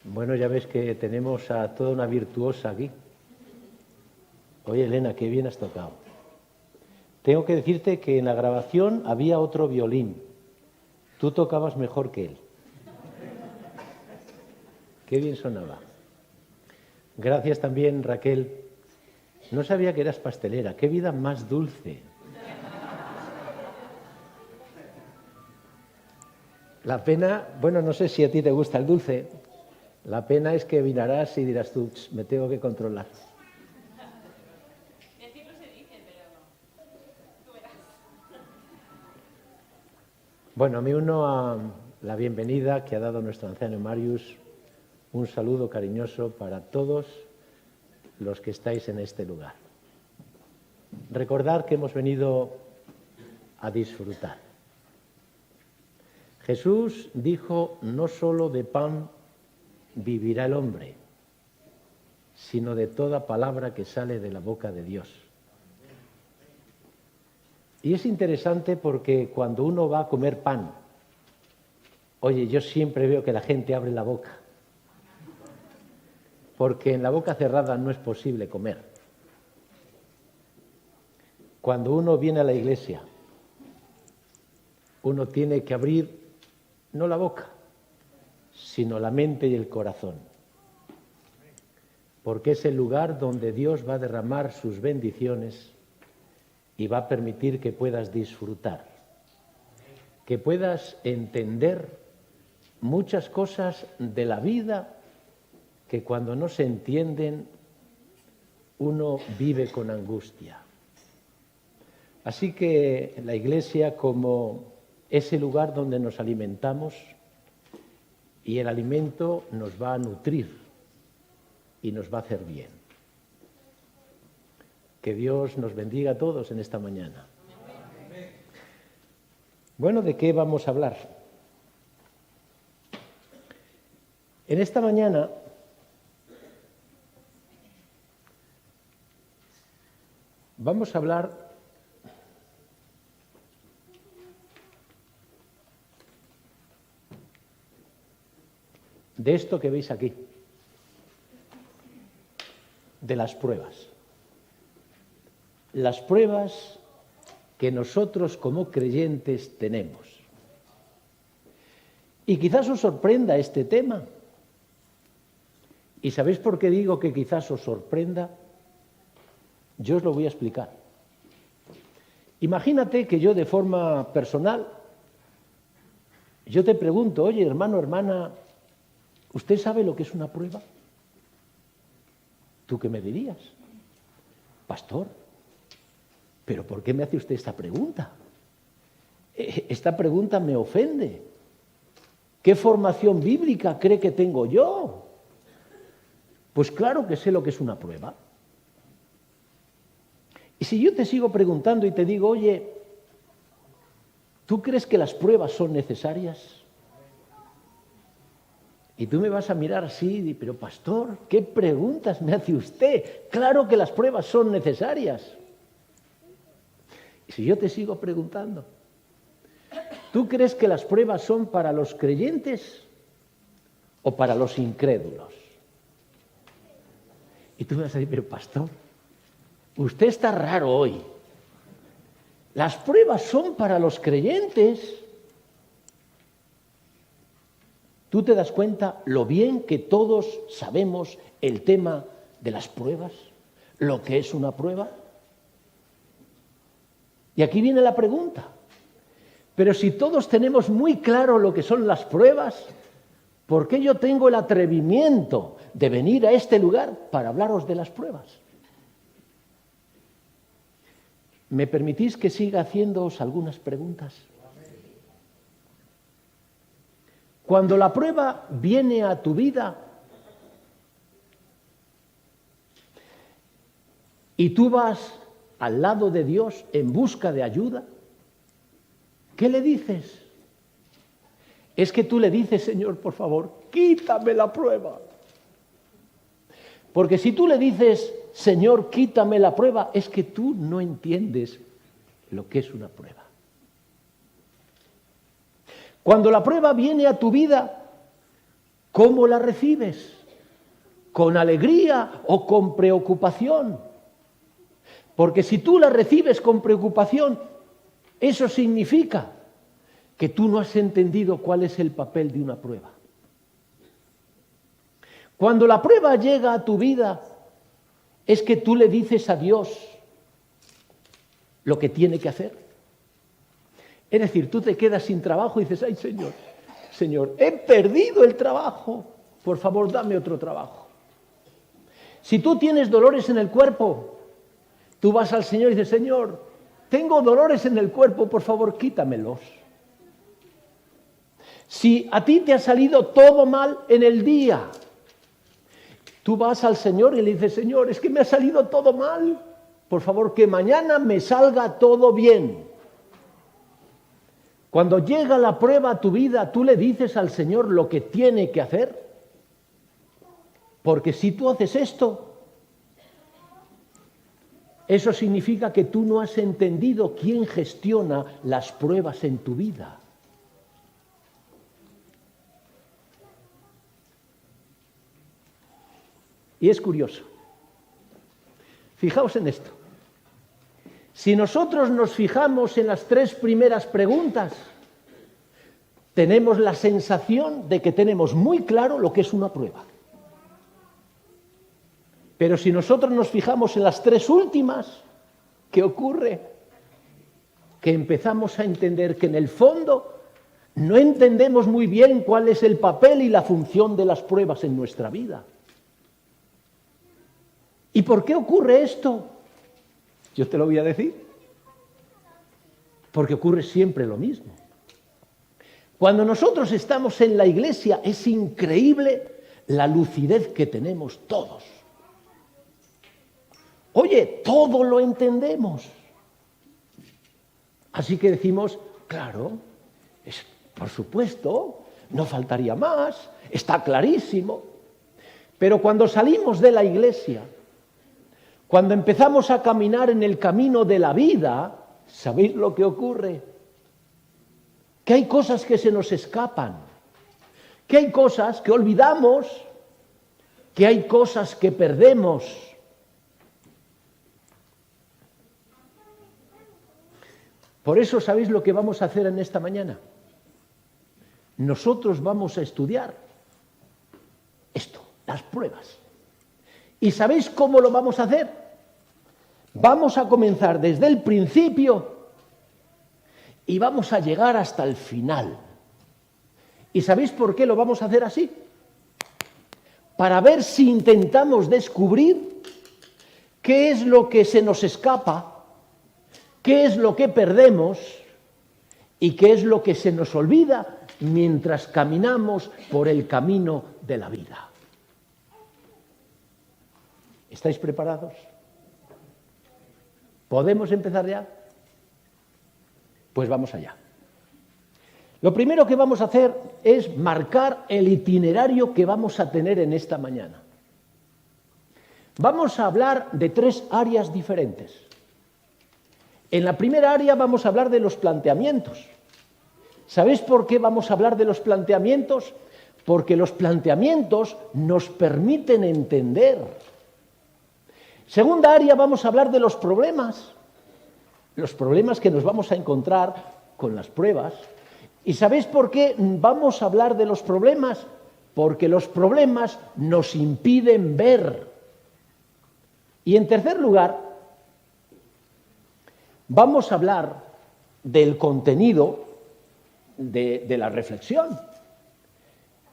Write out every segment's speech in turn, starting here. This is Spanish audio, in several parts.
Bueno, ya ves que tenemos a toda una virtuosa aquí. Oye, Elena, qué bien has tocado. Tengo que decirte que en la grabación había otro violín. Tú tocabas mejor que él. Qué bien sonaba. Gracias también, Raquel. No sabía que eras pastelera. Qué vida más dulce. La pena, bueno, no sé si a ti te gusta el dulce. La pena es que vinarás y dirás tú, me tengo que controlar. Decirlo se dice, pero tú verás. Bueno, me uno a la bienvenida que ha dado nuestro anciano Marius. Un saludo cariñoso para todos los que estáis en este lugar. Recordad que hemos venido a disfrutar. Jesús dijo, no solo de pan vivirá el hombre, sino de toda palabra que sale de la boca de Dios. Y es interesante porque cuando uno va a comer pan, oye, yo siempre veo que la gente abre la boca, porque en la boca cerrada no es posible comer. Cuando uno viene a la iglesia, uno tiene que abrir no la boca, sino la mente y el corazón, porque es el lugar donde Dios va a derramar sus bendiciones y va a permitir que puedas disfrutar, que puedas entender muchas cosas de la vida que cuando no se entienden uno vive con angustia. Así que la iglesia, como ese lugar donde nos alimentamos, y el alimento nos va a nutrir y nos va a hacer bien. Que Dios nos bendiga a todos en esta mañana. Bueno, ¿de qué vamos a hablar? En esta mañana vamos a hablar de esto que veis aquí, de las pruebas. Las pruebas que nosotros como creyentes tenemos. Y quizás os sorprenda este tema. ¿Y sabéis por qué digo que quizás os sorprenda? Yo os lo voy a explicar. Imagínate que yo de forma personal, yo te pregunto, oye, hermano, hermana, ¿usted sabe lo que es una prueba? ¿Tú qué me dirías? Pastor, ¿pero por qué me hace usted esta pregunta? Esta pregunta me ofende. ¿Qué formación bíblica cree que tengo yo? Pues claro que sé lo que es una prueba. Y si yo te sigo preguntando y te digo, oye, ¿tú crees que las pruebas son necesarias? Y tú me vas a mirar así, pero pastor, ¿qué preguntas me hace usted? Claro que las pruebas son necesarias. Y si yo te sigo preguntando, ¿tú crees que las pruebas son para los creyentes o para los incrédulos? Y tú me vas a decir, pero pastor, usted está raro hoy. Las pruebas son para los creyentes. ¿Tú te das cuenta lo bien que todos sabemos el tema de las pruebas? ¿Lo que es una prueba? Y aquí viene la pregunta. Pero si todos tenemos muy claro lo que son las pruebas, ¿por qué yo tengo el atrevimiento de venir a este lugar para hablaros de las pruebas? ¿Me permitís que siga haciéndoos algunas preguntas? Cuando la prueba viene a tu vida y tú vas al lado de Dios en busca de ayuda, ¿qué le dices? Es que tú le dices, Señor, por favor, quítame la prueba. Porque si tú le dices, Señor, quítame la prueba, es que tú no entiendes lo que es una prueba. Cuando la prueba viene a tu vida, ¿Cómo la recibes? ¿Con alegría o con preocupación? Porque si tú la recibes con preocupación, eso significa que tú no has entendido cuál es el papel de una prueba. Cuando la prueba llega a tu vida, es que tú le dices a Dios lo que tiene que hacer. Es decir, tú te quedas sin trabajo y dices, ay Señor, he perdido el trabajo, por favor dame otro trabajo. Si tú tienes dolores en el cuerpo, tú vas al Señor y dices, Señor, tengo dolores en el cuerpo, por favor quítamelos. Si a ti te ha salido todo mal en el día, tú vas al Señor y le dices, Señor, es que me ha salido todo mal, por favor que mañana me salga todo bien. Cuando llega la prueba a tu vida, tú le dices al Señor lo que tiene que hacer. Porque si tú haces esto, eso significa que tú no has entendido quién gestiona las pruebas en tu vida. Y es curioso. Fijaos en esto. Si nosotros nos fijamos en las 3 primeras preguntas, tenemos la sensación de que tenemos muy claro lo que es una prueba. Pero si nosotros nos fijamos en las 3 últimas, ¿qué ocurre? Que empezamos a entender que en el fondo no entendemos muy bien cuál es el papel y la función de las pruebas en nuestra vida. ¿Y por qué ocurre esto? Yo te lo voy a decir. Porque ocurre siempre lo mismo. Cuando nosotros estamos en la iglesia es increíble la lucidez que tenemos todos. Oye, todo lo entendemos. Así que decimos, claro, por supuesto, no faltaría más, está clarísimo. Pero cuando salimos de la iglesia, cuando empezamos a caminar en el camino de la vida, ¿sabéis lo que ocurre? Que hay cosas que se nos escapan, que hay cosas que olvidamos, que hay cosas que perdemos. Por eso, ¿sabéis lo que vamos a hacer en esta mañana? Nosotros vamos a estudiar esto, las pruebas. ¿Y sabéis cómo lo vamos a hacer? Vamos a comenzar desde el principio y vamos a llegar hasta el final. ¿Y sabéis por qué lo vamos a hacer así? Para ver si intentamos descubrir qué es lo que se nos escapa, qué es lo que perdemos y qué es lo que se nos olvida mientras caminamos por el camino de la vida. ¿Estáis preparados? ¿Podemos empezar ya? Pues vamos allá. Lo primero que vamos a hacer es marcar el itinerario que vamos a tener en esta mañana. Vamos a hablar de 3 áreas diferentes. En la primera área vamos a hablar de los planteamientos. ¿Sabéis por qué vamos a hablar de los planteamientos? Porque los planteamientos nos permiten entender. Segunda área vamos a hablar de los problemas que nos vamos a encontrar con las pruebas. ¿Y sabéis por qué vamos a hablar de los problemas? Porque los problemas nos impiden ver. Y en tercer lugar, vamos a hablar del contenido de la reflexión.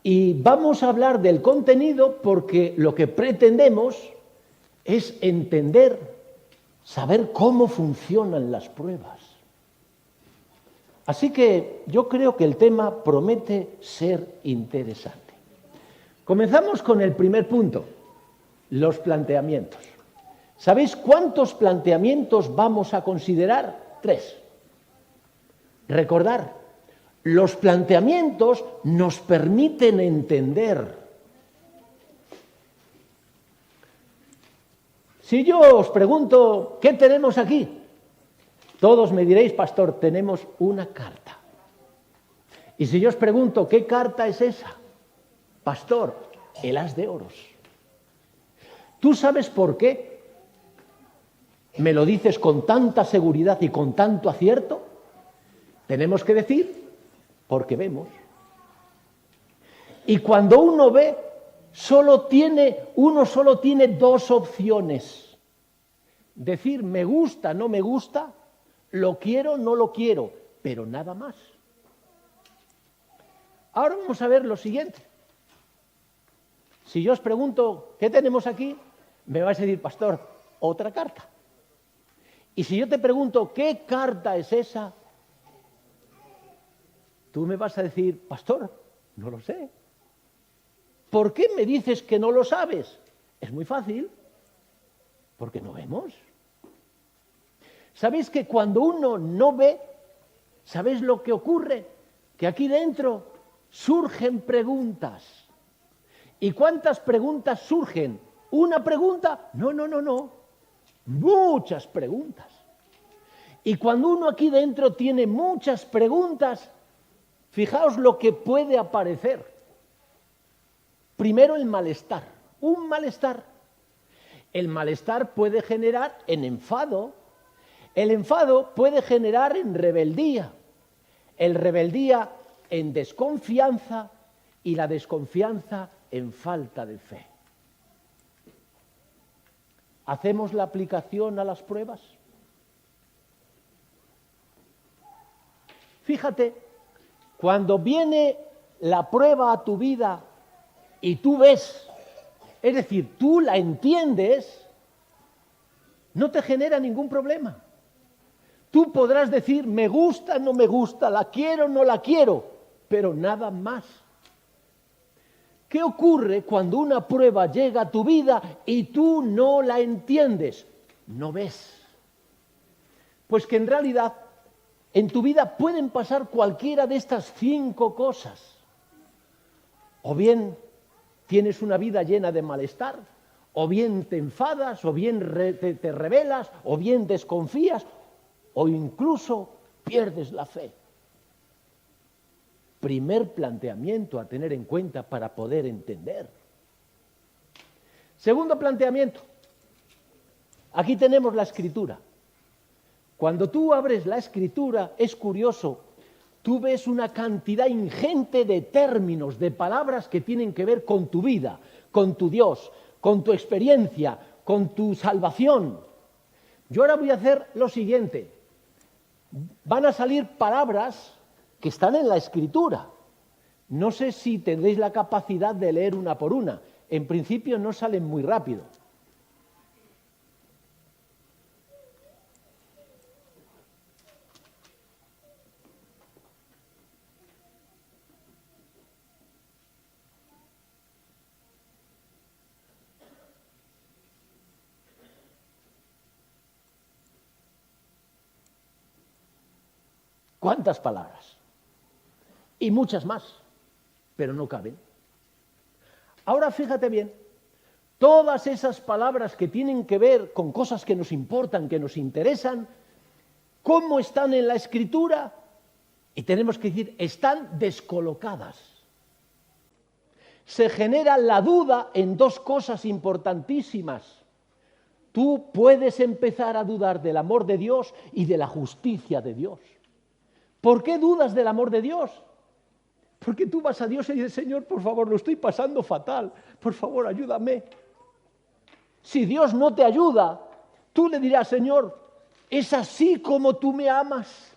Y vamos a hablar del contenido porque lo que pretendemos es entender, saber cómo funcionan las pruebas. Así que yo creo que el tema promete ser interesante. Comenzamos con el primer punto, los planteamientos. ¿Sabéis cuántos planteamientos vamos a considerar? 3. Recordar, los planteamientos nos permiten entender. Si yo os pregunto, ¿qué tenemos aquí? Todos me diréis, pastor, tenemos una carta. Y si yo os pregunto, ¿qué carta es esa? pastor, el as de oros. ¿Tú sabes por qué me lo dices con tanta seguridad y con tanto acierto? Tenemos que decir, porque vemos. Y cuando uno ve, uno solo tiene dos opciones. Decir me gusta, no me gusta, lo quiero, no lo quiero, pero nada más. Ahora vamos a ver lo siguiente. Si yo os pregunto, ¿qué tenemos aquí? Me vais a decir, pastor, otra carta. Y si yo te pregunto, ¿qué carta es esa? Tú me vas a decir, pastor, no lo sé. ¿Por qué me dices que no lo sabes? Es muy fácil, porque no vemos. ¿Sabéis que cuando uno no ve, sabéis lo que ocurre? Que aquí dentro surgen preguntas. ¿Y cuántas preguntas surgen? ¿Una pregunta? No. Muchas preguntas. Y cuando uno aquí dentro tiene muchas preguntas, fijaos lo que puede aparecer. Primero el malestar. Un malestar. El malestar puede generar en enfado. El enfado puede generar en rebeldía. El rebeldía en desconfianza y la desconfianza en falta de fe. ¿Hacemos la aplicación a las pruebas? Fíjate, cuando viene la prueba a tu vida y tú ves, es decir, tú la entiendes, no te genera ningún problema. Tú podrás decir, me gusta, no me gusta, la quiero, no la quiero, pero nada más. ¿Qué ocurre cuando una prueba llega a tu vida y tú no la entiendes? No ves. Pues que en realidad en tu vida pueden pasar cualquiera de estas 5 cosas. O bien tienes una vida llena de malestar, o bien te enfadas, o bien te rebelas, o bien desconfías, o incluso pierdes la fe. Primer planteamiento a tener en cuenta para poder entender. Segundo planteamiento. Aquí tenemos la Escritura. Cuando tú abres la Escritura, es curioso, tú ves una cantidad ingente de términos, de palabras que tienen que ver con tu vida, con tu Dios, con tu experiencia, con tu salvación. Yo ahora voy a hacer lo siguiente. Van a salir palabras que están en la Escritura. No sé si tendréis la capacidad de leer una por una. En principio no salen muy rápido. ¿Cuántas palabras? Y muchas más, pero no caben. Ahora fíjate bien, todas esas palabras que tienen que ver con cosas que nos importan, que nos interesan, ¿cómo están en la Escritura? Y tenemos que decir, están descolocadas. Se genera la duda en 2 cosas importantísimas. Tú puedes empezar a dudar del amor de Dios y de la justicia de Dios. ¿Por qué dudas del amor de Dios? Porque tú vas a Dios y dices, Señor, por favor, lo estoy pasando fatal, por favor, ayúdame. Si Dios no te ayuda, tú le dirás, Señor, es así como tú me amas.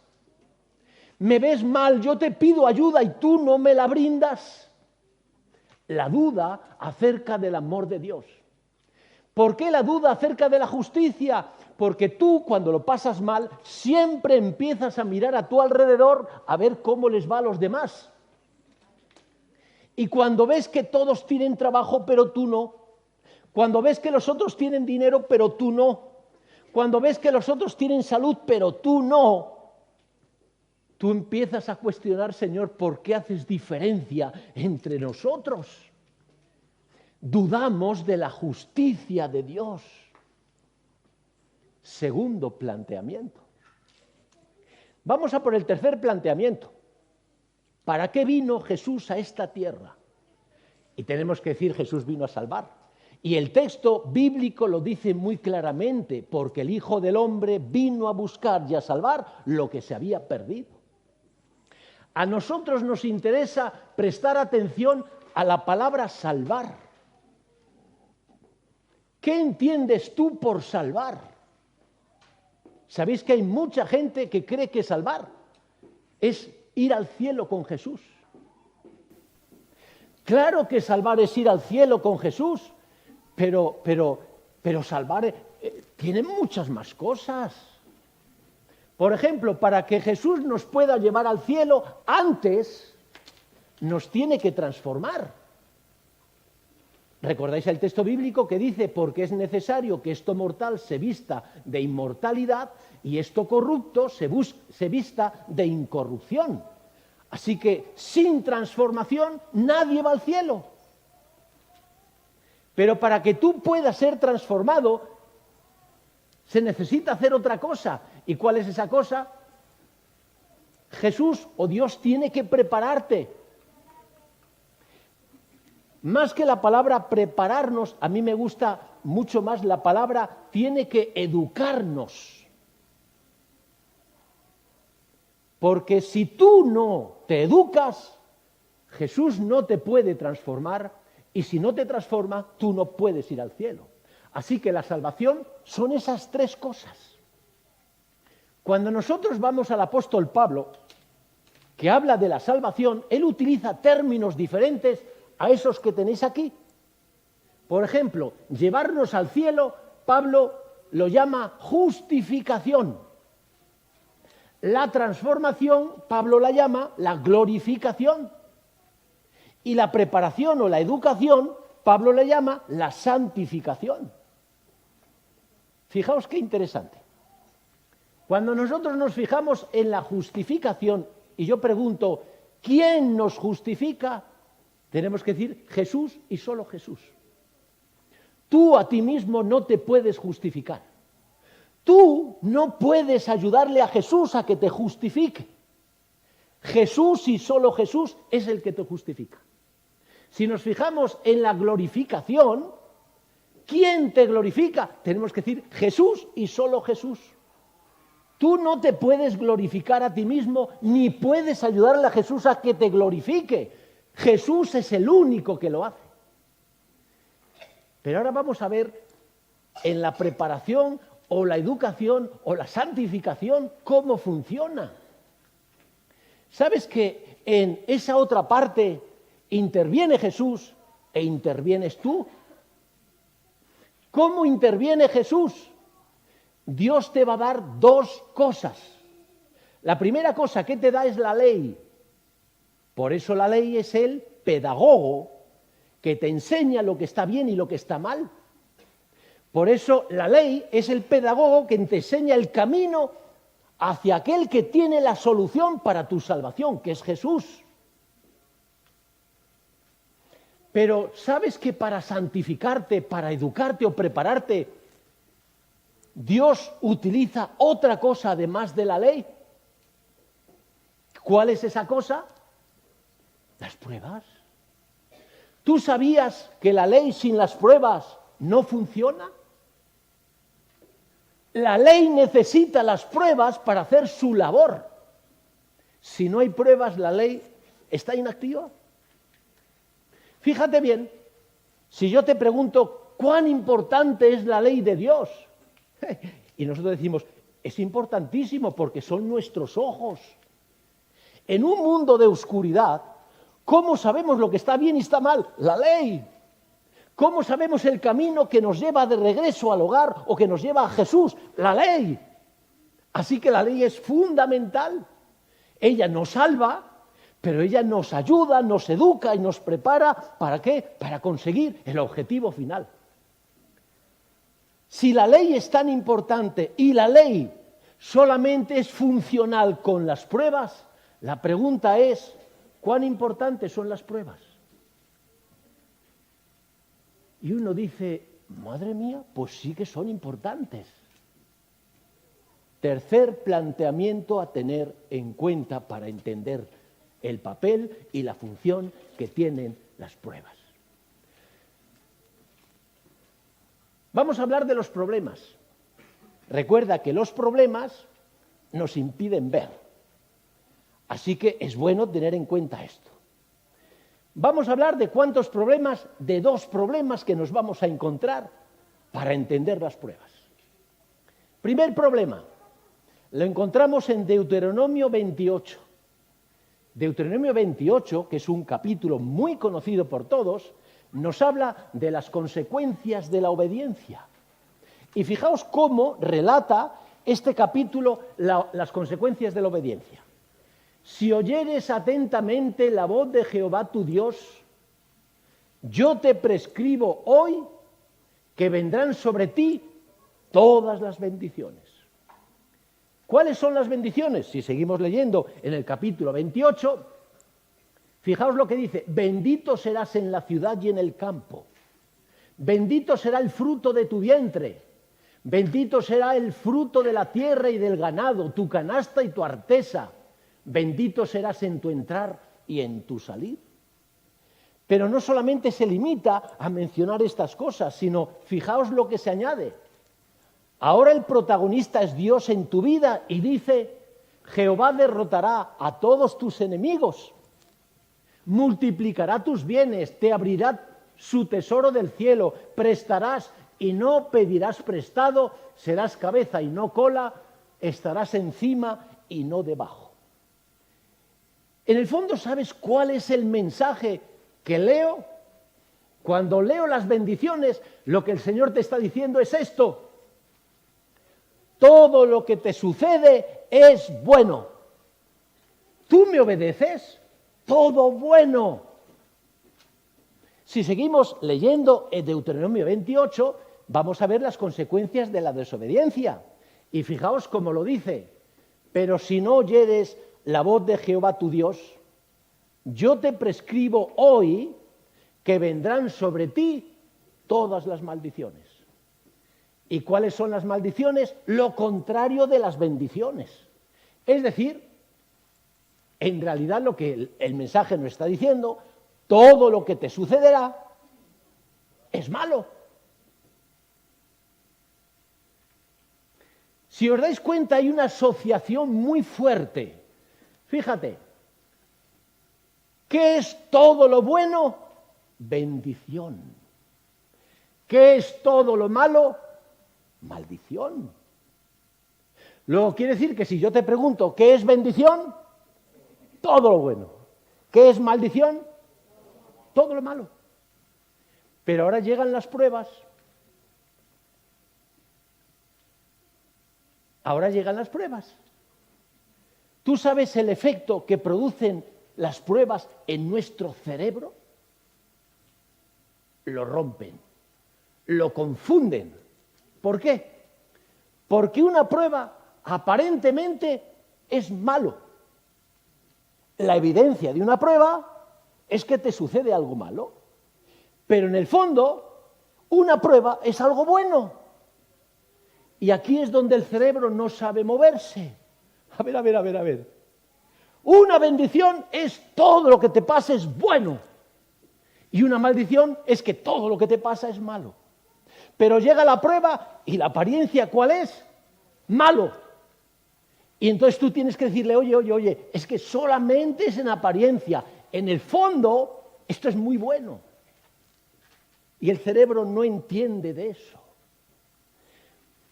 Me ves mal, yo te pido ayuda y tú no me la brindas. La duda acerca del amor de Dios. ¿Por qué la duda acerca de la justicia? Porque tú, cuando lo pasas mal, siempre empiezas a mirar a tu alrededor a ver cómo les va a los demás. Y cuando ves que todos tienen trabajo, pero tú no. Cuando ves que los otros tienen dinero, pero tú no. Cuando ves que los otros tienen salud, pero tú no. Tú empiezas a cuestionar, Señor, ¿por qué haces diferencia entre nosotros? Dudamos de la justicia de Dios. Segundo planteamiento. Vamos a por el tercer planteamiento. ¿Para qué vino Jesús a esta tierra? Y tenemos que decir, Jesús vino a salvar. Y el texto bíblico lo dice muy claramente, porque el Hijo del Hombre vino a buscar y a salvar lo que se había perdido. A nosotros nos interesa prestar atención a la palabra salvar. ¿Qué entiendes tú por salvar? ¿Sabéis que hay mucha gente que cree que salvar es ir al cielo con Jesús? Claro que salvar es ir al cielo con Jesús, pero salvar tiene muchas más cosas. Por ejemplo, para que Jesús nos pueda llevar al cielo, antes nos tiene que transformar. ¿Recordáis el texto bíblico que dice, porque es necesario que esto mortal se vista de inmortalidad y esto corrupto se vista de incorrupción? Así que sin transformación nadie va al cielo. Pero para que tú puedas ser transformado, se necesita hacer otra cosa. ¿Y cuál es esa cosa? Jesús o Dios tiene que prepararte. Más que la palabra prepararnos, a mí me gusta mucho más la palabra tiene que educarnos. Porque si tú no te educas, Jesús no te puede transformar, y si no te transforma, tú no puedes ir al cielo. Así que la salvación son esas tres cosas. Cuando nosotros vamos al apóstol Pablo, que habla de la salvación, él utiliza términos diferentes a esos que tenéis aquí. Por ejemplo, llevarnos al cielo, Pablo lo llama justificación. La transformación, Pablo la llama la glorificación. Y la preparación o la educación, Pablo la llama la santificación. Fijaos qué interesante. Cuando nosotros nos fijamos en la justificación, y yo pregunto, ¿quién nos justifica? Tenemos que decir Jesús y solo Jesús. Tú a ti mismo no te puedes justificar. Tú no puedes ayudarle a Jesús a que te justifique. Jesús y solo Jesús es el que te justifica. Si nos fijamos en la glorificación, ¿quién te glorifica? Tenemos que decir Jesús y solo Jesús. Tú no te puedes glorificar a ti mismo, ni puedes ayudarle a Jesús a que te glorifique. Jesús es el único que lo hace. Pero ahora vamos a ver en la preparación o la educación o la santificación cómo funciona. ¿Sabes que en esa otra parte interviene Jesús e intervienes tú? ¿Cómo interviene Jesús? Dios te va a dar dos cosas. La primera cosa que te da es la ley. Por eso la ley es el pedagogo que te enseña lo que está bien y lo que está mal. Por eso la ley es el pedagogo que te enseña el camino hacia aquel que tiene la solución para tu salvación, que es Jesús. Pero ¿sabes que para santificarte, para educarte o prepararte, Dios utiliza otra cosa además de la ley? ¿Cuál es esa cosa? Las pruebas. ¿Tú sabías que la ley sin las pruebas no funciona? La ley necesita las pruebas para hacer su labor. Si no hay pruebas, la ley está inactiva. Fíjate bien, si yo te pregunto cuán importante es la ley de Dios, y nosotros decimos, es importantísimo porque son nuestros ojos. En un mundo de oscuridad, ¿cómo sabemos lo que está bien y está mal? La ley. ¿Cómo sabemos el camino que nos lleva de regreso al hogar o que nos lleva a Jesús? La ley. Así que la ley es fundamental. Ella nos salva, pero ella nos ayuda, nos educa y nos prepara. ¿Para qué? Para conseguir el objetivo final. Si la ley es tan importante y la ley solamente es funcional con las pruebas, la pregunta es, ¿cuán importantes son las pruebas? Y uno dice, madre mía, pues sí que son importantes. Tercer planteamiento a tener en cuenta para entender el papel y la función que tienen las pruebas. Vamos a hablar de los problemas. Recuerda que los problemas nos impiden ver. Así que es bueno tener en cuenta esto. Vamos a hablar de cuántos problemas, de 2 problemas que nos vamos a encontrar para entender las pruebas. Primer problema, lo encontramos en Deuteronomio 28. Deuteronomio 28, que es un capítulo muy conocido por todos, nos habla de las consecuencias de la obediencia. Y fijaos cómo relata este capítulo las consecuencias de la obediencia. Si oyeres atentamente la voz de Jehová tu Dios, yo te prescribo hoy que vendrán sobre ti todas las bendiciones. ¿Cuáles son las bendiciones? Si seguimos leyendo en el capítulo 28, fijaos lo que dice: bendito serás en la ciudad y en el campo, bendito será el fruto de tu vientre, bendito será el fruto de la tierra y del ganado, tu canasta y tu artesa, bendito serás en tu entrar y en tu salir. Pero no solamente se limita a mencionar estas cosas, sino fijaos lo que se añade. Ahora el protagonista es Dios en tu vida y dice: Jehová derrotará a todos tus enemigos, multiplicará tus bienes, te abrirá su tesoro del cielo, prestarás y no pedirás prestado, serás cabeza y no cola, estarás encima y no debajo. En el fondo, ¿sabes cuál es el mensaje que leo? Cuando leo las bendiciones, lo que el Señor te está diciendo es esto: todo lo que te sucede es bueno. ¿Tú me obedeces? Todo bueno. Si seguimos leyendo en Deuteronomio 28, vamos a ver las consecuencias de la desobediencia. Y fijaos cómo lo dice: pero si no oyeres la voz de Jehová tu Dios, yo te prescribo hoy que vendrán sobre ti todas las maldiciones. ¿Y cuáles son las maldiciones? Lo contrario de las bendiciones. Es decir, en realidad lo que el mensaje nos está diciendo: todo lo que te sucederá es malo. Si os dais cuenta, hay una asociación muy fuerte. Fíjate, ¿qué es todo lo bueno? Bendición. ¿Qué es todo lo malo? Maldición. Luego quiere decir que si yo te pregunto ¿qué es bendición? Todo lo bueno. ¿Qué es maldición? Todo lo malo. Pero ahora llegan las pruebas. Ahora llegan las pruebas. ¿Tú sabes el efecto que producen las pruebas en nuestro cerebro? Lo rompen, lo confunden. ¿Por qué? Porque una prueba aparentemente es malo. La evidencia de una prueba es que te sucede algo malo. Pero en el fondo, una prueba es algo bueno. Y aquí es donde el cerebro no sabe moverse. A ver. Una bendición es todo lo que te pasa es bueno. Y una maldición es que todo lo que te pasa es malo. Pero llega la prueba y la apariencia, ¿cuál es? Malo. Y entonces tú tienes que decirle: oye, es que solamente es en apariencia. En el fondo, esto es muy bueno. Y el cerebro no entiende de eso.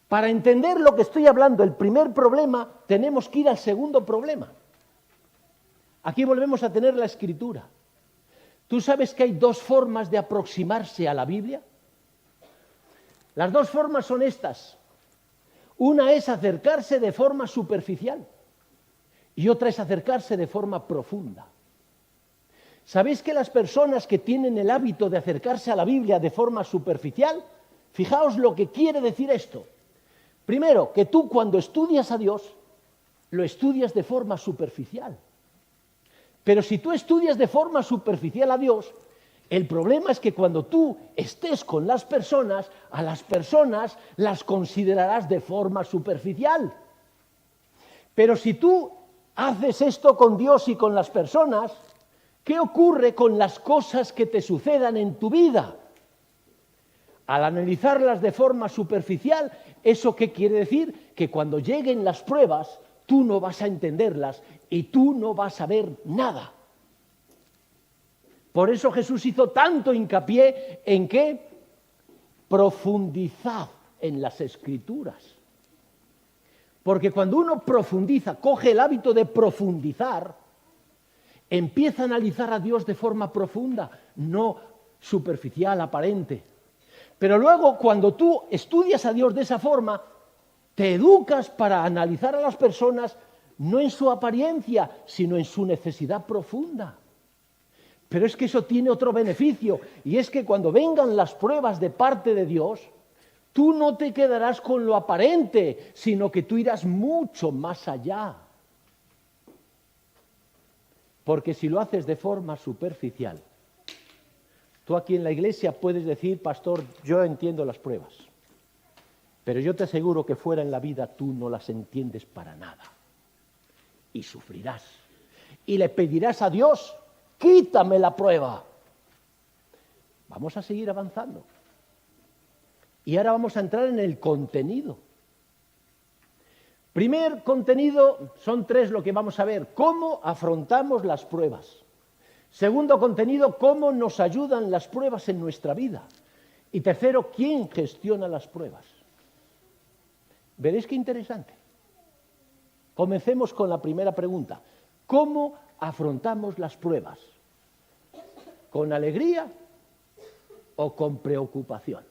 Para entender lo que estoy hablando, el primer problema, tenemos que ir al segundo problema. Aquí volvemos a tener la escritura. ¿Tú sabes que hay 2 formas de aproximarse a la Biblia? Las 2 formas son estas. Una es acercarse de forma superficial y otra es acercarse de forma profunda. ¿Sabéis que las personas que tienen el hábito de acercarse a la Biblia de forma superficial, fijaos lo que quiere decir esto? Primero, que tú cuando estudias a Dios, lo estudias de forma superficial. Pero si tú estudias de forma superficial a Dios, el problema es que cuando tú estés con las personas, a las personas las considerarás de forma superficial. Pero si tú haces esto con Dios y con las personas, ¿qué ocurre con las cosas que te sucedan en tu vida? Al analizarlas de forma superficial, ¿eso qué quiere decir? Que cuando lleguen las pruebas, tú no vas a entenderlas y tú no vas a ver nada. Por eso Jesús hizo tanto hincapié en que profundizad en las Escrituras. Porque cuando uno profundiza, coge el hábito de profundizar, empieza a analizar a Dios de forma profunda, no superficial, aparente. Pero luego, cuando tú estudias a Dios de esa forma, te educas para analizar a las personas no en su apariencia, sino en su necesidad profunda. Pero es que eso tiene otro beneficio, y es que cuando vengan las pruebas de parte de Dios, tú no te quedarás con lo aparente, sino que tú irás mucho más allá. Porque si lo haces de forma superficial, tú aquí en la iglesia puedes decir, pastor, yo entiendo las pruebas, pero yo te aseguro que fuera en la vida tú no las entiendes para nada. Y sufrirás. Y le pedirás a Dios, quítame la prueba. Vamos a seguir avanzando. Y ahora vamos a entrar en el contenido. Primer contenido, son 3 lo que vamos a ver. ¿Cómo afrontamos las pruebas? Segundo contenido, ¿cómo nos ayudan las pruebas en nuestra vida? Y tercero, ¿quién gestiona las pruebas? Veréis qué interesante. Comencemos con la primera pregunta. ¿Cómo afrontamos las pruebas? ¿Con alegría o con preocupación?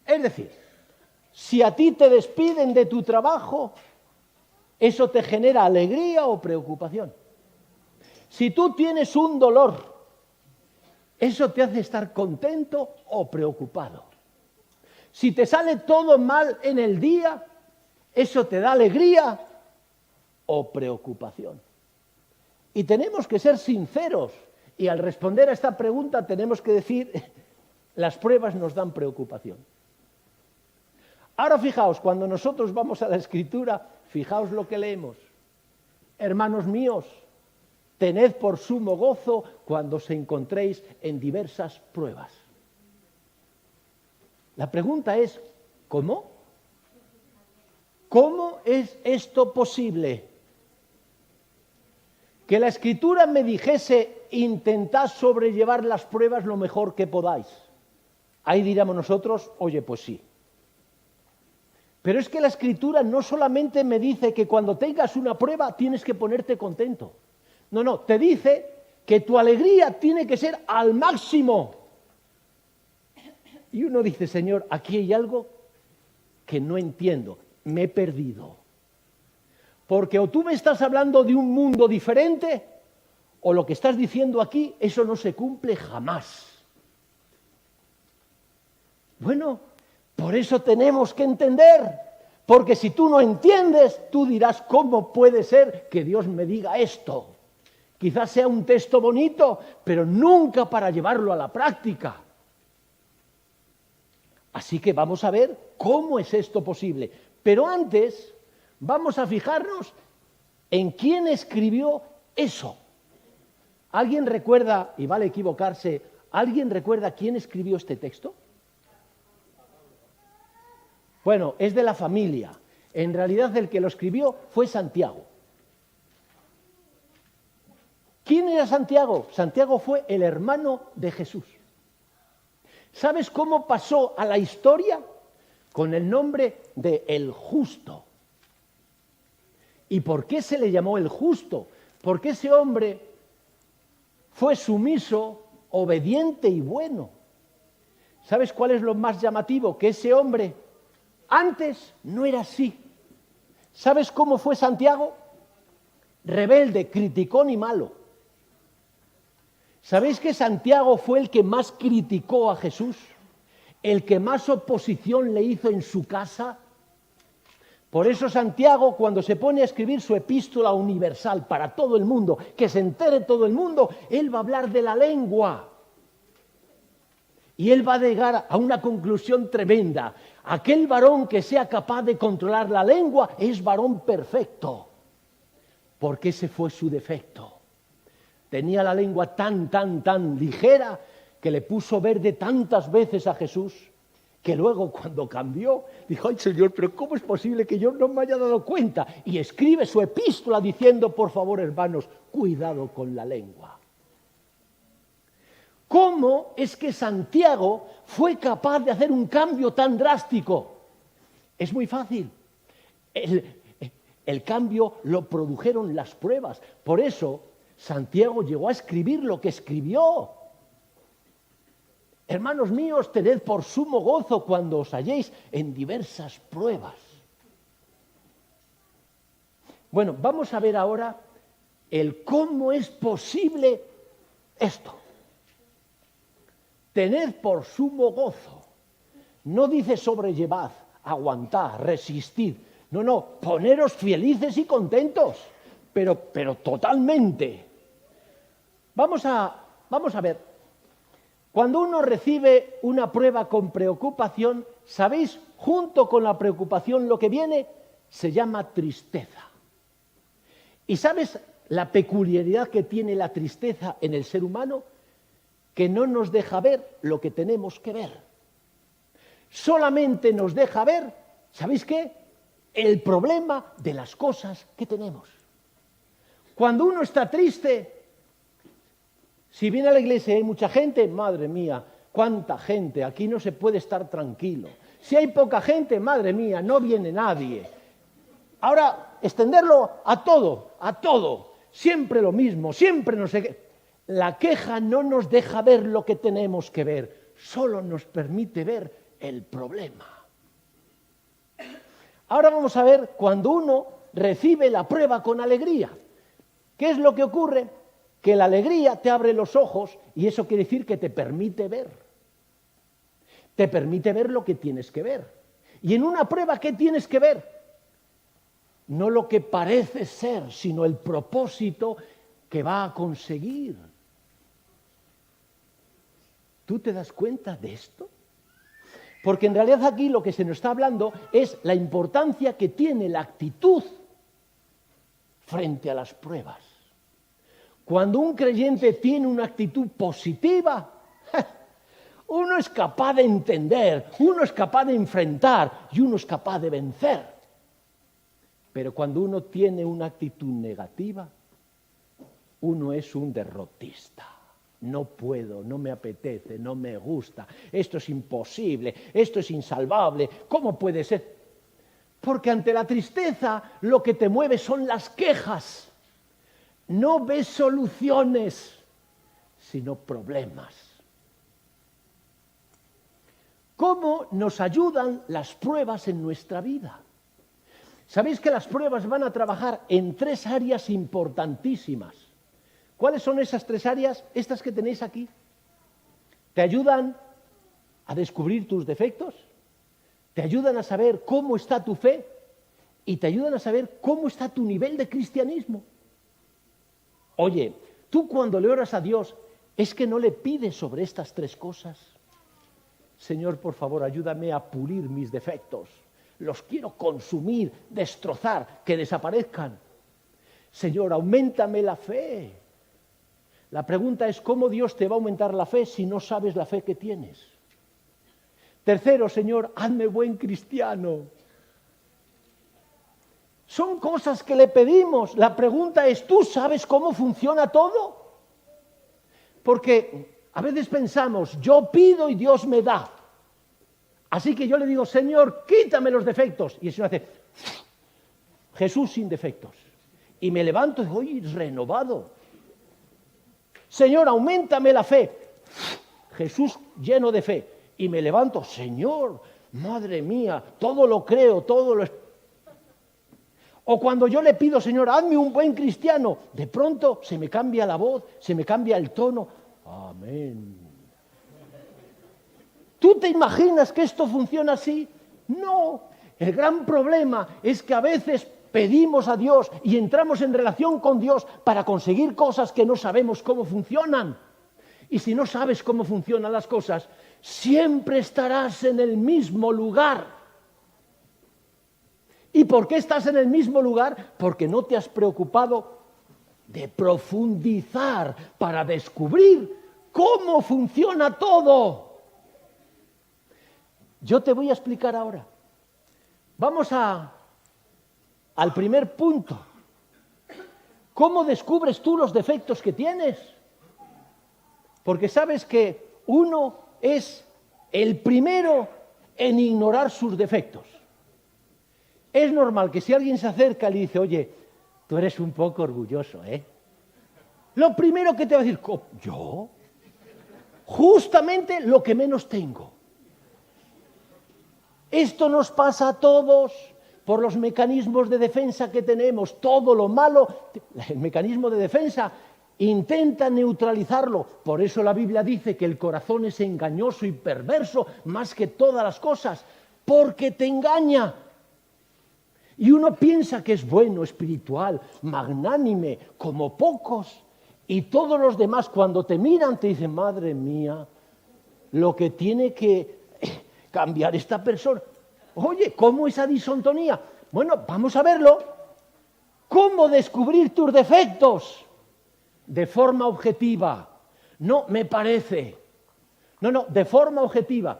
Es decir, si a ti te despiden de tu trabajo, ¿eso te genera alegría o preocupación? Si tú tienes un dolor, ¿eso te hace estar contento o preocupado? Si te sale todo mal en el día, ¿eso te da alegría o preocupación? Y tenemos que ser sinceros, y al responder a esta pregunta tenemos que decir, las pruebas nos dan preocupación. Ahora fijaos, cuando nosotros vamos a la Escritura, fijaos lo que leemos. Hermanos míos, tened por sumo gozo cuando os encontréis en diversas pruebas. La pregunta es, ¿cómo? ¿Cómo es esto posible? Que la Escritura me dijese, intentad sobrellevar las pruebas lo mejor que podáis. Ahí diríamos nosotros, oye, pues sí. Pero es que la Escritura no solamente me dice que cuando tengas una prueba tienes que ponerte contento. No, te dice que tu alegría tiene que ser al máximo. Y uno dice, Señor, aquí hay algo que no entiendo, me he perdido. Porque o tú me estás hablando de un mundo diferente, o lo que estás diciendo aquí, eso no se cumple jamás. Bueno, por eso tenemos que entender, porque si tú no entiendes, tú dirás, ¿cómo puede ser que Dios me diga esto? Quizás sea un texto bonito, pero nunca para llevarlo a la práctica. Así que vamos a ver cómo es esto posible. Pero antes, vamos a fijarnos en quién escribió eso. ¿Alguien recuerda, y vale equivocarse, ¿alguien recuerda quién escribió este texto? Bueno, es de la familia. En realidad el que lo escribió fue Santiago. ¿Quién era Santiago? Santiago fue el hermano de Jesús. ¿Sabes cómo pasó a la historia? Con el nombre de el Justo. ¿Y por qué se le llamó el Justo? Porque ese hombre fue sumiso, obediente y bueno. ¿Sabes cuál es lo más llamativo? Que ese hombre antes no era así. ¿Sabes cómo fue Santiago? Rebelde, criticón y malo. ¿Sabéis que Santiago fue el que más criticó a Jesús? El que más oposición le hizo en su casa. Por eso Santiago, cuando se pone a escribir su epístola universal para todo el mundo, que se entere todo el mundo, él va a hablar de la lengua. Y él va a llegar a una conclusión tremenda. Aquel varón que sea capaz de controlar la lengua es varón perfecto. Porque ese fue su defecto. Tenía la lengua tan ligera que le puso verde tantas veces a Jesús, que luego cuando cambió, dijo, ay Señor, pero ¿cómo es posible que yo no me haya dado cuenta? Y escribe su epístola diciendo, por favor, hermanos, cuidado con la lengua. ¿Cómo es que Santiago fue capaz de hacer un cambio tan drástico? Es muy fácil. El cambio lo produjeron las pruebas. Por eso Santiago llegó a escribir lo que escribió. Hermanos míos, tened por sumo gozo cuando os halléis en diversas pruebas. Bueno, vamos a ver ahora el cómo es posible esto. Tened por sumo gozo. No dice sobrellevad, aguantad, resistid. No, poneros felices y contentos, pero totalmente. Vamos a ver. Cuando uno recibe una prueba con preocupación, ¿sabéis? Junto con la preocupación lo que viene se llama tristeza. ¿Y sabes la peculiaridad que tiene la tristeza en el ser humano? Que no nos deja ver lo que tenemos que ver. Solamente nos deja ver, ¿sabéis qué? El problema de las cosas que tenemos. Cuando uno está triste, si viene a la iglesia y hay mucha gente, madre mía, cuánta gente, aquí no se puede estar tranquilo. Si hay poca gente, madre mía, no viene nadie. Ahora, extenderlo a todo, siempre lo mismo, siempre no sé qué. La queja no nos deja ver lo que tenemos que ver, solo nos permite ver el problema. Ahora vamos a ver cuando uno recibe la prueba con alegría. ¿Qué es lo que ocurre? Que la alegría te abre los ojos y eso quiere decir que te permite ver. Te permite ver lo que tienes que ver. Y en una prueba, ¿qué tienes que ver? No lo que parece ser, sino el propósito que va a conseguir. ¿Tú te das cuenta de esto? Porque en realidad aquí lo que se nos está hablando es la importancia que tiene la actitud frente a las pruebas. Cuando un creyente tiene una actitud positiva, uno es capaz de entender, uno es capaz de enfrentar y uno es capaz de vencer. Pero cuando uno tiene una actitud negativa, uno es un derrotista. No puedo, no me apetece, no me gusta, esto es imposible, esto es insalvable, ¿cómo puede ser? Porque ante la tristeza lo que te mueve son las quejas. No ves soluciones, sino problemas. ¿Cómo nos ayudan las pruebas en nuestra vida? Sabéis que las pruebas van a trabajar en 3 áreas importantísimas. ¿Cuáles son esas 3 áreas? Estas que tenéis aquí. Te ayudan a descubrir tus defectos, te ayudan a saber cómo está tu fe y te ayudan a saber cómo está tu nivel de cristianismo. Oye, tú cuando le oras a Dios, ¿es que no le pides sobre estas 3 cosas? Señor, por favor, ayúdame a pulir mis defectos. Los quiero consumir, destrozar, que desaparezcan. Señor, auméntame la fe. La pregunta es, ¿cómo Dios te va a aumentar la fe si no sabes la fe que tienes? Tercero, Señor, hazme buen cristiano. Son cosas que le pedimos. La pregunta es, ¿tú sabes cómo funciona todo? Porque a veces pensamos, yo pido y Dios me da. Así que yo le digo, Señor, quítame los defectos. Y el Señor hace, Jesús sin defectos. Y me levanto y digo, oye, renovado. Señor, auméntame la fe. Jesús lleno de fe. Y me levanto, Señor, madre mía, todo lo creo, todo lo... O cuando yo le pido, Señor, hazme un buen cristiano, de pronto se me cambia la voz, se me cambia el tono. Amén. ¿Tú te imaginas que esto funciona así? No. El gran problema es que a veces pedimos a Dios y entramos en relación con Dios para conseguir cosas que no sabemos cómo funcionan. Y si no sabes cómo funcionan las cosas, siempre estarás en el mismo lugar. ¿Y por qué estás en el mismo lugar? Porque no te has preocupado de profundizar para descubrir cómo funciona todo. Yo te voy a explicar ahora. Vamos al primer punto. ¿Cómo descubres tú los defectos que tienes? Porque sabes que uno es el primero en ignorar sus defectos. Es normal que si alguien se acerca y le dice, oye, tú eres un poco orgulloso, ¿eh? Lo primero que te va a decir, ¿yo? Justamente lo que menos tengo. Esto nos pasa a todos por los mecanismos de defensa que tenemos. Todo lo malo, el mecanismo de defensa intenta neutralizarlo. Por eso la Biblia dice que el corazón es engañoso y perverso más que todas las cosas, porque te engaña. Y uno piensa que es bueno, espiritual, magnánime, como pocos. Y todos los demás cuando te miran te dicen, madre mía, lo que tiene que cambiar esta persona. Oye, ¿cómo esa disontonía? Bueno, vamos a verlo. ¿Cómo descubrir tus defectos? De forma objetiva. No, me parece. No, de forma objetiva.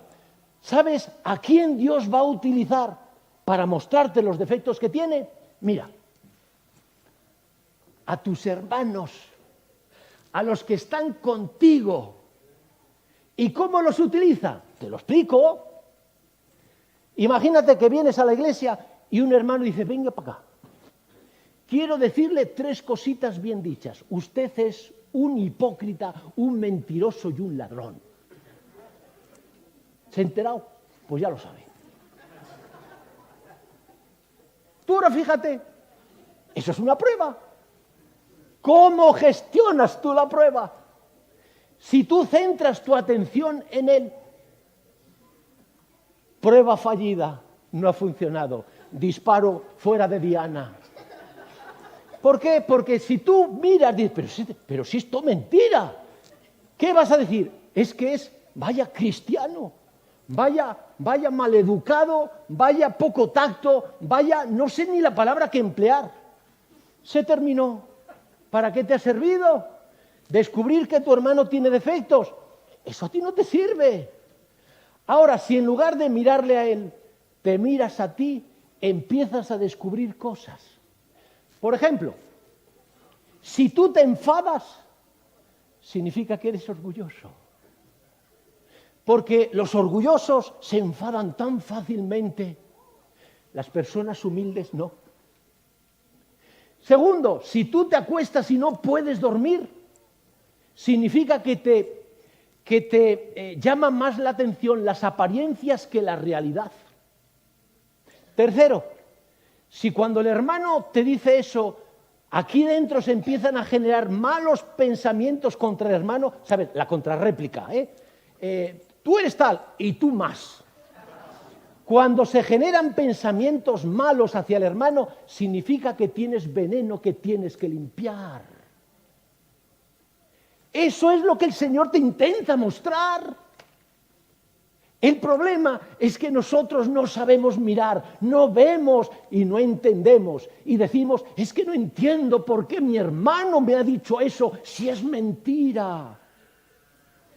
¿Sabes a quién Dios va a utilizar para mostrarte los defectos que tiene? Mira, a tus hermanos, a los que están contigo. ¿Y cómo los utiliza? Te lo explico. Imagínate que vienes a la iglesia y un hermano dice, venga para acá. Quiero decirle 3 cositas bien dichas. Usted es un hipócrita, un mentiroso y un ladrón. ¿Se ha enterado? Pues ya lo sabe. Tú ahora fíjate, eso es una prueba. ¿Cómo gestionas tú la prueba? Si tú centras tu atención en él, prueba fallida, no ha funcionado, disparo fuera de diana. ¿Por qué? Porque si tú miras, dices, pero si esto es mentira, ¿qué vas a decir? Es que vaya cristiano, vaya maleducado, vaya poco tacto, vaya, no sé ni la palabra que emplear. Se terminó. ¿Para qué te ha servido? Descubrir que tu hermano tiene defectos. Eso a ti no te sirve. Ahora, si en lugar de mirarle a él, te miras a ti, empiezas a descubrir cosas. Por ejemplo, si tú te enfadas, significa que eres orgulloso. Porque los orgullosos se enfadan tan fácilmente. Las personas humildes no. Segundo, si tú te acuestas y no puedes dormir, significa que te llaman más la atención las apariencias que la realidad. Tercero, si cuando el hermano te dice eso, aquí dentro se empiezan a generar malos pensamientos contra el hermano, ¿sabes? La contrarréplica, tú eres tal y tú más. Cuando se generan pensamientos malos hacia el hermano, significa que tienes veneno que tienes que limpiar. Eso es lo que el Señor te intenta mostrar. El problema es que nosotros no sabemos mirar, no vemos y no entendemos. Y decimos, es que no entiendo por qué mi hermano me ha dicho eso si es mentira.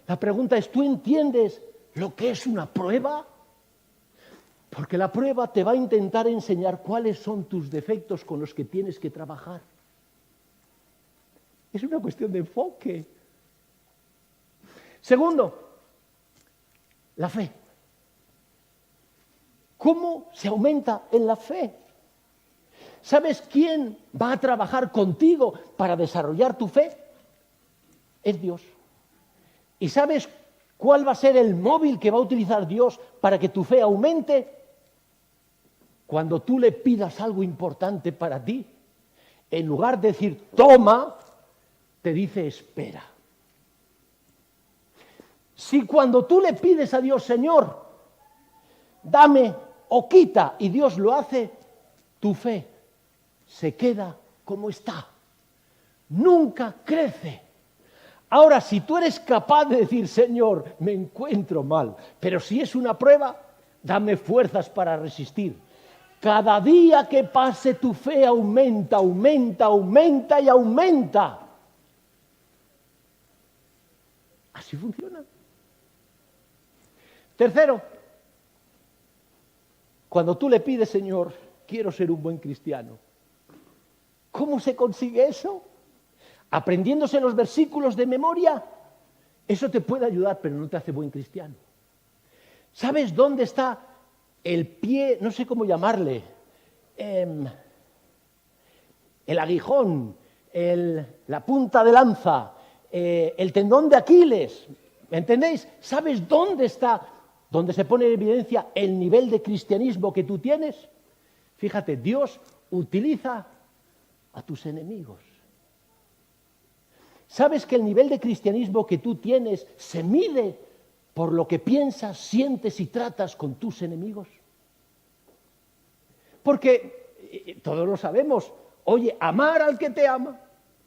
La pregunta es, ¿tú entiendes lo que es una prueba? Porque la prueba te va a intentar enseñar cuáles son tus defectos con los que tienes que trabajar. Es una cuestión de enfoque. Segundo, la fe. ¿Cómo se aumenta en la fe? ¿Sabes quién va a trabajar contigo para desarrollar tu fe? Es Dios. ¿Y sabes cuál va a ser el móvil que va a utilizar Dios para que tu fe aumente? Cuando tú le pidas algo importante para ti, en lugar de decir toma, te dice espera. Si cuando tú le pides a Dios, Señor, dame o quita, y Dios lo hace, tu fe se queda como está. Nunca crece. Ahora, si tú eres capaz de decir, Señor, me encuentro mal, pero si es una prueba, dame fuerzas para resistir. Cada día que pase tu fe aumenta, aumenta, aumenta y aumenta. Así funciona. Tercero, cuando tú le pides, Señor, quiero ser un buen cristiano, ¿cómo se consigue eso? Aprendiéndose los versículos de memoria. Eso te puede ayudar, pero no te hace buen cristiano. ¿Sabes dónde está el pie, no sé cómo llamarle, el aguijón, la punta de lanza, el tendón de Aquiles? ¿Me entendéis? ¿Sabes dónde está, dónde se pone en evidencia el nivel de cristianismo que tú tienes? Fíjate, Dios utiliza a tus enemigos. ¿Sabes que el nivel de cristianismo que tú tienes se mide por lo que piensas, sientes y tratas con tus enemigos? Porque todos lo sabemos. Oye, amar al que te ama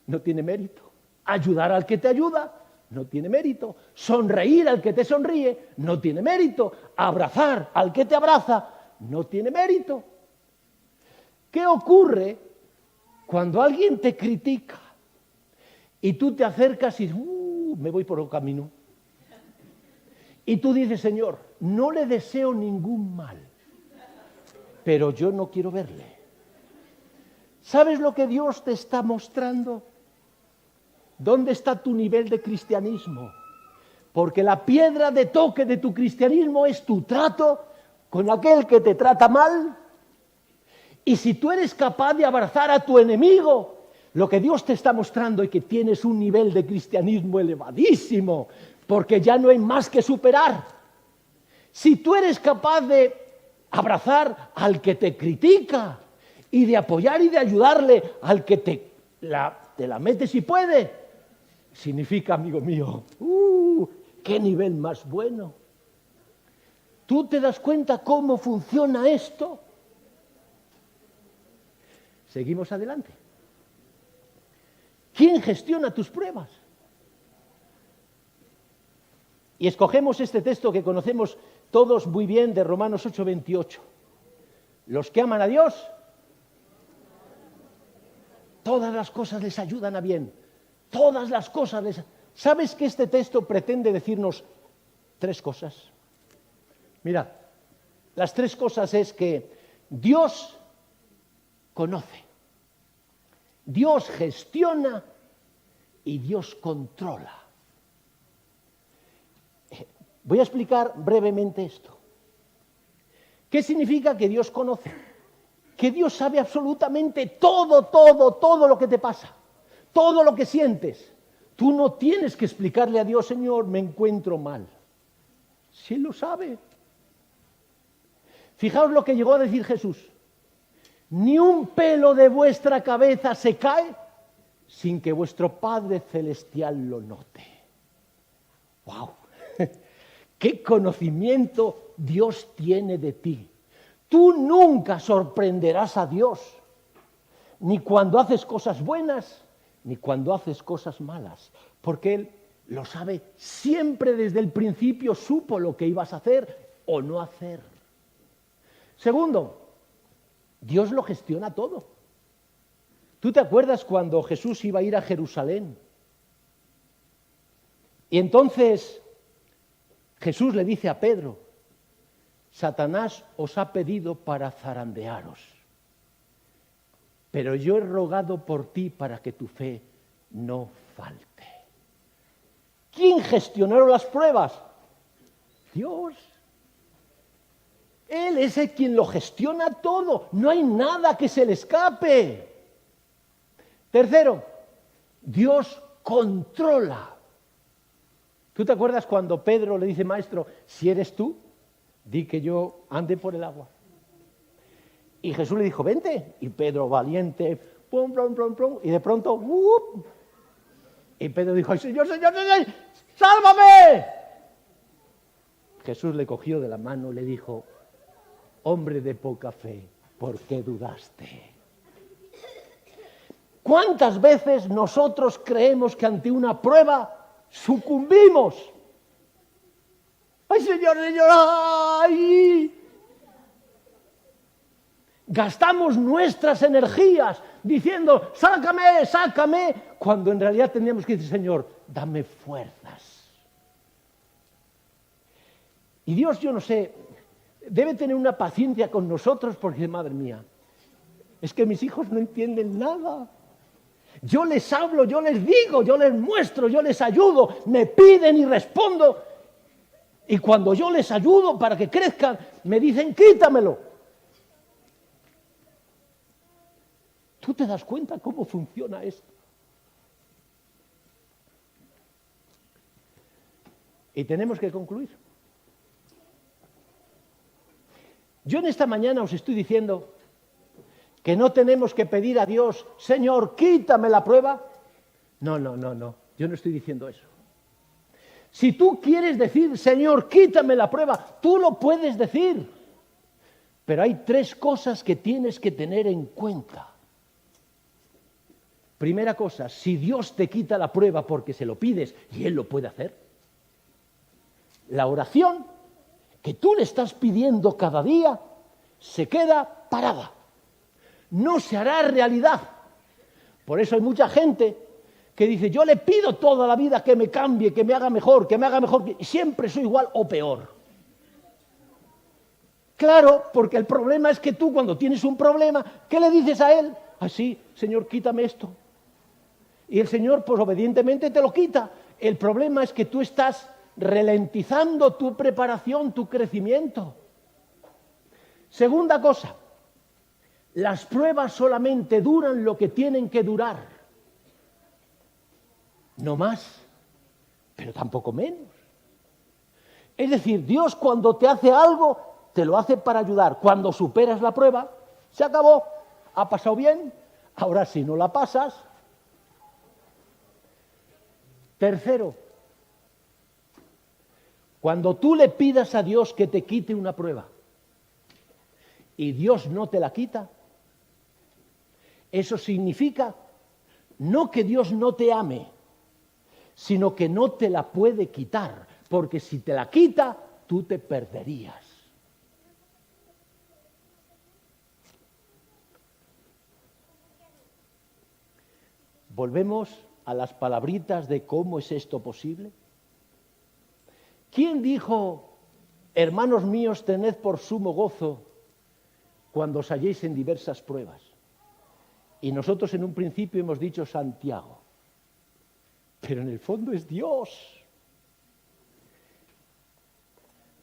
no tiene mérito. Ayudar al que te ayuda no tiene mérito. Sonreír al que te sonríe no tiene mérito. Abrazar al que te abraza no tiene mérito. ¿Qué ocurre cuando alguien te critica y tú te acercas y me voy por un camino? Y tú dices, Señor, no le deseo ningún mal, pero yo no quiero verle. ¿Sabes lo que Dios te está mostrando? ¿Dónde está tu nivel de cristianismo? Porque la piedra de toque de tu cristianismo es tu trato con aquel que te trata mal. Y si tú eres capaz de abrazar a tu enemigo, lo que Dios te está mostrando es que tienes un nivel de cristianismo elevadísimo, porque ya no hay más que superar. Si tú eres capaz de abrazar al que te critica y de apoyar y de ayudarle al que te la mete si puede, significa, amigo mío, qué nivel más bueno. ¿Tú te das cuenta cómo funciona esto? Seguimos adelante. ¿Quién gestiona tus pruebas? Y escogemos este texto que conocemos todos muy bien de Romanos 8:28. Los que aman a Dios, todas las cosas les ayudan a bien. Todas las cosas les... ¿Sabes que este texto pretende decirnos tres cosas? Mira, las tres cosas es que Dios conoce, Dios gestiona y Dios controla. Voy a explicar brevemente esto. ¿Qué significa que Dios conoce? Que Dios sabe absolutamente todo lo que te pasa, todo lo que sientes. Tú no tienes que explicarle a Dios, Señor, me encuentro mal. Sí lo sabe. Fijaos lo que llegó a decir Jesús. Ni un pelo de vuestra cabeza se cae sin que vuestro Padre Celestial lo note. ¡Wow! ¡Qué conocimiento Dios tiene de ti! Tú nunca sorprenderás a Dios, ni cuando haces cosas buenas, ni cuando haces cosas malas, porque Él lo sabe siempre desde el principio, supo lo que ibas a hacer o no hacer. Segundo, Dios lo gestiona todo. ¿Tú te acuerdas cuando Jesús iba a ir a Jerusalén? Y entonces Jesús le dice a Pedro, Satanás os ha pedido para zarandearos, pero yo he rogado por ti para que tu fe no falte. ¿Quién gestionó las pruebas? Dios. Él es el quien lo gestiona todo. No hay nada que se le escape. Tercero, Dios controla. ¿Tú te acuerdas cuando Pedro le dice, maestro, si eres tú, di que yo ande por el agua? Y Jesús le dijo, vente. Y Pedro, valiente, plum, plum, plum, plum, y de pronto, ¡wup! Y Pedro dijo, Señor, Señor, Señor, ¡sálvame! Jesús le cogió de la mano y le dijo, hombre de poca fe, ¿por qué dudaste? ¿Cuántas veces nosotros creemos que ante una prueba sucumbimos? ¡Ay, Señor, Señor! ¡Ay! Gastamos nuestras energías diciendo, sácame, sácame, cuando en realidad tendríamos que decir, Señor, dame fuerzas. Y Dios, yo no sé, debe tener una paciencia con nosotros porque, madre mía, es que mis hijos no entienden nada. Yo les hablo, yo les digo, yo les muestro, yo les ayudo, me piden y respondo. Y cuando yo les ayudo para que crezcan, me dicen, quítamelo. ¿Tú te das cuenta cómo funciona esto? Y tenemos que concluir. Yo en esta mañana os estoy diciendo que no tenemos que pedir a Dios, Señor, quítame la prueba. No, yo no estoy diciendo eso. Si tú quieres decir, Señor, quítame la prueba, tú lo puedes decir. Pero hay 3 cosas que tienes que tener en cuenta. Primera cosa, si Dios te quita la prueba porque se lo pides y Él lo puede hacer, la oración que tú le estás pidiendo cada día se queda parada. No se hará realidad. Por eso hay mucha gente que dice, yo le pido toda la vida que me cambie, que me haga mejor, y siempre soy igual o peor. Claro, porque el problema es que tú cuando tienes un problema, ¿qué le dices a Él? Así, Señor, quítame esto. Y el Señor, pues obedientemente te lo quita. El problema es que tú estás ralentizando tu preparación, tu crecimiento. Segunda cosa, las pruebas solamente duran lo que tienen que durar. No más, pero tampoco menos. Es decir, Dios cuando te hace algo, te lo hace para ayudar. Cuando superas la prueba, se acabó, ha pasado bien. Ahora si no la pasas. Tercero, cuando tú le pidas a Dios que te quite una prueba y Dios no te la quita, eso significa no que Dios no te ame, sino que no te la puede quitar, porque si te la quita, tú te perderías. Volvemos a las palabritas de cómo es esto posible. ¿Quién dijo, hermanos míos, tened por sumo gozo cuando os halléis en diversas pruebas? Y nosotros en un principio hemos dicho Santiago, pero en el fondo es Dios.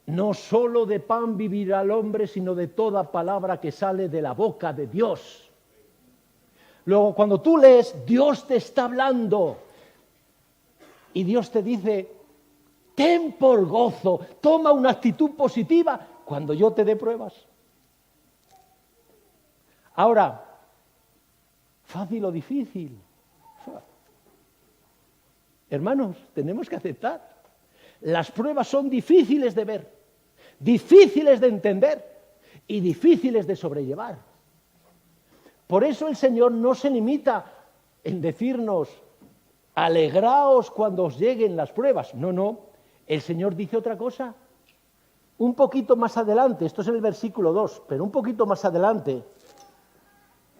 No solo de pan vivirá el hombre, sino de toda palabra que sale de la boca de Dios. Luego, cuando tú lees, Dios te está hablando y Dios te dice, ten por gozo, toma una actitud positiva cuando yo te dé pruebas. Ahora, ¿fácil o difícil? Hermanos, tenemos que aceptar. Las pruebas son difíciles de ver, difíciles de entender y difíciles de sobrellevar. Por eso el Señor no se limita en decirnos, alegraos cuando os lleguen las pruebas. No, el Señor dice otra cosa. Un poquito más adelante, esto es en el versículo 2, pero un poquito más adelante.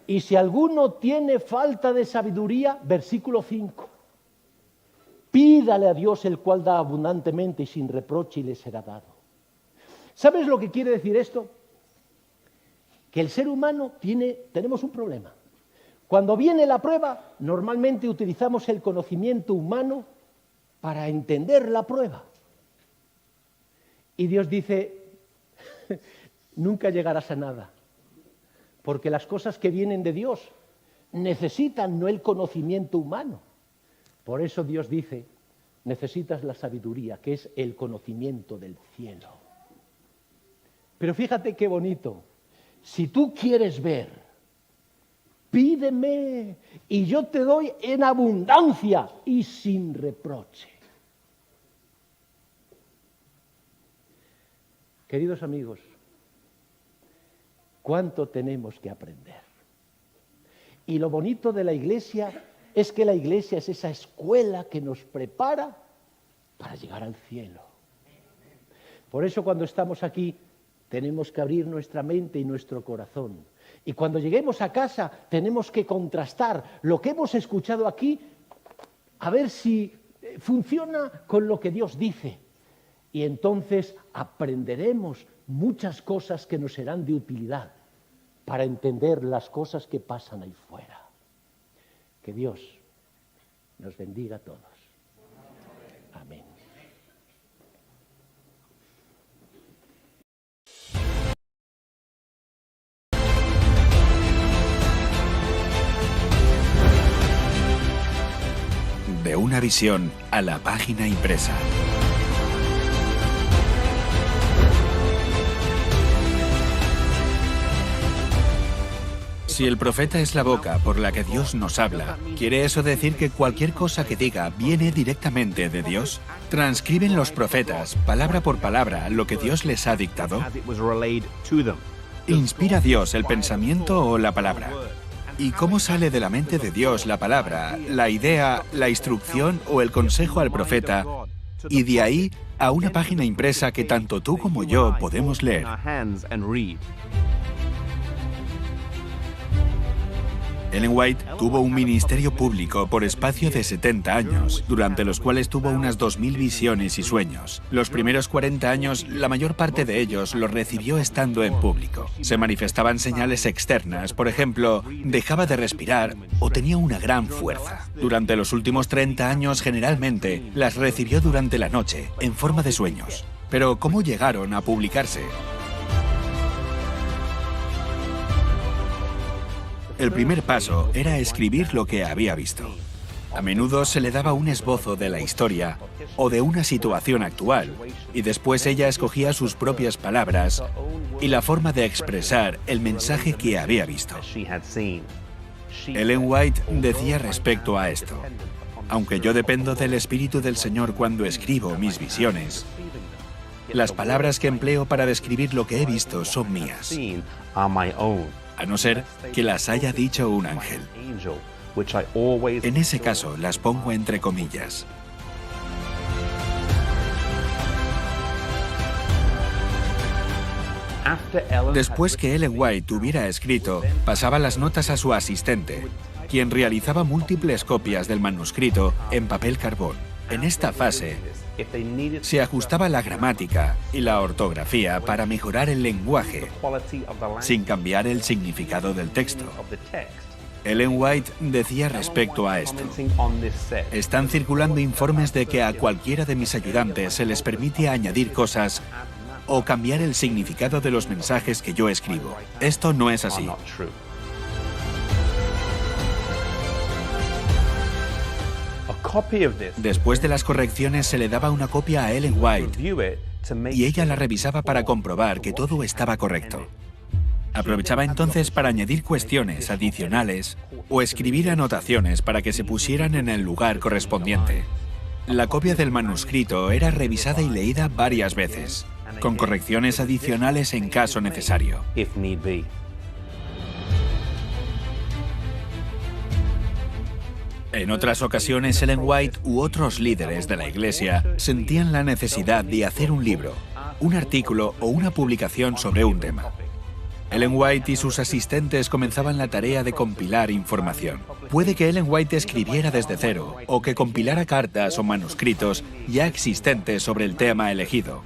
Y si alguno tiene falta de sabiduría, versículo 5. Pídale a Dios el cual da abundantemente y sin reproche y le será dado. ¿Sabes lo que quiere decir esto? Que el ser humano tenemos un problema. Cuando viene la prueba, normalmente utilizamos el conocimiento humano para entender la prueba. Y Dios dice, nunca llegarás a nada, porque las cosas que vienen de Dios necesitan no el conocimiento humano. Por eso Dios dice, necesitas la sabiduría, que es el conocimiento del cielo. Pero fíjate qué bonito. Si tú quieres ver, pídeme y yo te doy en abundancia y sin reproche. Queridos amigos, ¿cuánto tenemos que aprender? Y lo bonito de la Iglesia es que la Iglesia es esa escuela que nos prepara para llegar al cielo. Por eso cuando estamos aquí tenemos que abrir nuestra mente y nuestro corazón. Y cuando lleguemos a casa tenemos que contrastar lo que hemos escuchado aquí, a ver si funciona con lo que Dios dice. Y entonces aprenderemos muchas cosas que nos serán de utilidad para entender las cosas que pasan ahí fuera. Que Dios nos bendiga a todos. Amén. De una visión a la página impresa. Si el profeta es la boca por la que Dios nos habla, ¿quiere eso decir que cualquier cosa que diga viene directamente de Dios? ¿Transcriben los profetas, palabra por palabra, lo que Dios les ha dictado? ¿Inspira Dios el pensamiento o la palabra? ¿Y cómo sale de la mente de Dios la palabra, la idea, la instrucción o el consejo al profeta, y de ahí a una página impresa que tanto tú como yo podemos leer? Ellen White tuvo un ministerio público por espacio de 70 años, durante los cuales tuvo unas 2000 visiones y sueños. Los primeros 40 años, la mayor parte de ellos los recibió estando en público. Se manifestaban señales externas, por ejemplo, dejaba de respirar o tenía una gran fuerza. Durante los últimos 30 años, generalmente, las recibió durante la noche, en forma de sueños. Pero, ¿cómo llegaron a publicarse? El primer paso era escribir lo que había visto. A menudo se le daba un esbozo de la historia o de una situación actual, y después ella escogía sus propias palabras y la forma de expresar el mensaje que había visto. Ellen White decía respecto a esto: aunque yo dependo del Espíritu del Señor cuando escribo mis visiones, las palabras que empleo para describir lo que he visto son mías, a no ser que las haya dicho un ángel. En ese caso, las pongo entre comillas. Después que Ellen White hubiera escrito, pasaba las notas a su asistente, quien realizaba múltiples copias del manuscrito en papel carbón. En esta fase, se ajustaba la gramática y la ortografía para mejorar el lenguaje, sin cambiar el significado del texto. Ellen White decía respecto a esto: están circulando informes de que a cualquiera de mis ayudantes se les permite añadir cosas o cambiar el significado de los mensajes que yo escribo. Esto no es así. Después de las correcciones se le daba una copia a Ellen White y ella la revisaba para comprobar que todo estaba correcto. Aprovechaba entonces para añadir cuestiones adicionales o escribir anotaciones para que se pusieran en el lugar correspondiente. La copia del manuscrito era revisada y leída varias veces, con correcciones adicionales en caso necesario. En otras ocasiones, Ellen White u otros líderes de la Iglesia sentían la necesidad de hacer un libro, un artículo o una publicación sobre un tema. Ellen White y sus asistentes comenzaban la tarea de compilar información. Puede que Ellen White escribiera desde cero o que compilara cartas o manuscritos ya existentes sobre el tema elegido.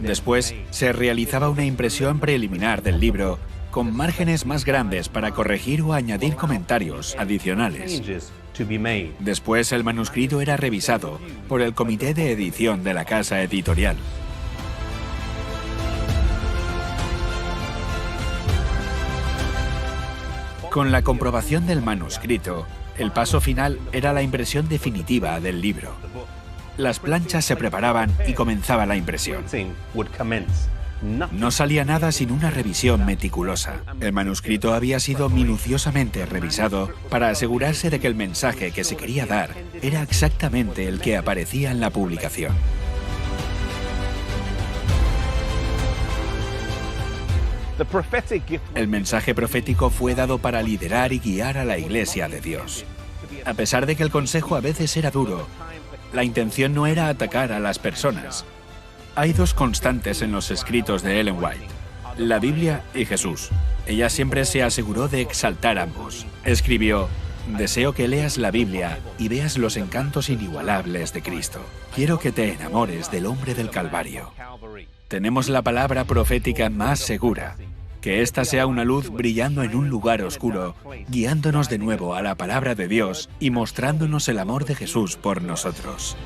Después, se realizaba una impresión preliminar del libro con márgenes más grandes para corregir o añadir comentarios adicionales. Después, el manuscrito era revisado por el comité de edición de la casa editorial. Con la comprobación del manuscrito, el paso final era la impresión definitiva del libro. Las planchas se preparaban y comenzaba la impresión. No salía nada sin una revisión meticulosa. El manuscrito había sido minuciosamente revisado para asegurarse de que el mensaje que se quería dar era exactamente el que aparecía en la publicación. El mensaje profético fue dado para liderar y guiar a la Iglesia de Dios. A pesar de que el consejo a veces era duro, la intención no era atacar a las personas. Hay dos constantes en los escritos de Ellen White: la Biblia y Jesús. Ella siempre se aseguró de exaltar ambos. Escribió: Deseo que leas la Biblia y veas los encantos inigualables de Cristo. Quiero que te enamores del hombre del Calvario. Tenemos la palabra profética más segura. Que esta sea una luz brillando en un lugar oscuro, guiándonos de nuevo a la palabra de Dios y mostrándonos el amor de Jesús por nosotros.